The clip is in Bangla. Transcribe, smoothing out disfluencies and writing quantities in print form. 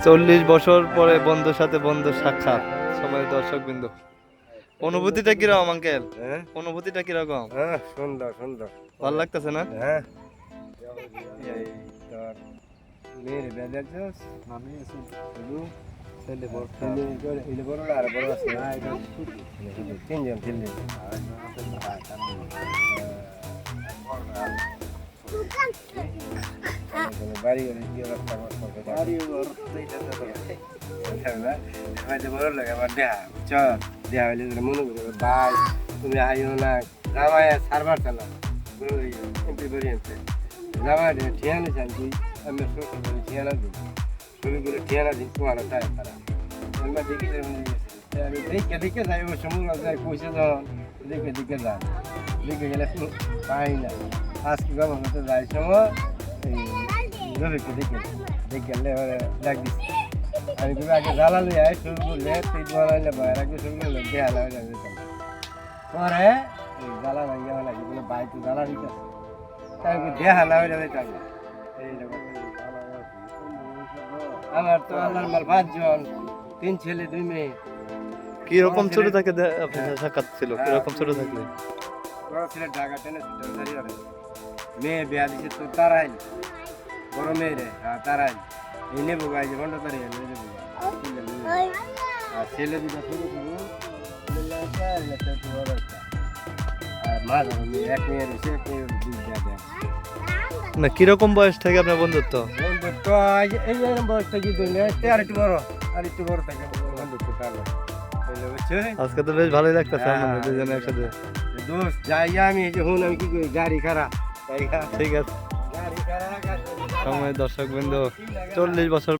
40 বছর পরে বন্ধুর সাথে বন্ধুর সাক্ষাৎ। সময় দর্শক বিন্দু, অনুভূতিটা কিরকম আঙ্কেল? হ্যাঁ অনুভূতিটা কিরকম? হ্যাঁ, সুন্দর সুন্দর। ভালো লাগতেছে না? হ্যাঁ, এই তোর মেয়ের বেজাচ্ছস, আমি শুধু ছেলে বড়, ছেলে বড় আর বড় আছে না, এটা তিনজন ছেলে। বাড়ি ঘরে গিয়ে রাস্তা করতে বাড়ি ঘর বড় লাগে আমার দেহা বুঝছ, দেহা হইলে মনে করে ভাই তুমি আইও না, জামাই সারবার চালা জামাই ঠিয়ানা চান তুই, আমি শ্বশুর করে ঠিয়ানা দিই, শুরু করে ঠিয়ানা দিই তোমার তাই তারা দেখি আমি দেখে দেখে যাই, ওই সময় যাই পয়সা যখন দেখে দেখে যাই, দেখে গেলে পাই না। আজকে গল্প করতে যাই সময় এই রবিকে দেখে দেখে গেলে ডাক দিচ্ছি, আমি তুমি আগে জ্বালালে আয় শুরু করলে পেট বানাইলে বাইরে আগে শুরু করলে দেহালা হয়ে যাবে পরে এই জ্বালা ভাঙিয়া লাগে বলে বাইক জ্বালা দিতে তাই দেহালা হয়ে যাবে তাই আমার তো আল্লাহর মাল 5 জন, 3 ছেলে 2 মেয়ে। কিরকম ছোট থাকে আপনার সাক্ষাৎ ছিল? কিরকম ছোট থাকলে? বড় ছেলে ঢাকা টেনে মেয়ে বিয়া দিছে তো তারাই বড় মেয়ে রে, হ্যাঁ তারাই এই নেবো গাই যে ঘন্টা তারি আর ছেলে দুটা ছোট ছোট আর মা এক মেয়ে রয়েছে, এক মেয়ে না, কিরকম বয়স থেকে আপনার বন্ধুত্ব? বন্ধুত্ব এই বয়সটা কি আর একটু বড়, আর একটু বড় থাকে বন্ধুত্ব তাহলে আজকে তো বেশ ভালোই লাগতেছে আমাদের দুজনে একসাথে। দোস্ত যাই আমি এই যে হুন আমি কি করি গাড়ি খারাপ ঠিক আছে। গাড়ি খারাপ সময় দর্শক বিন্দু, 40 বছর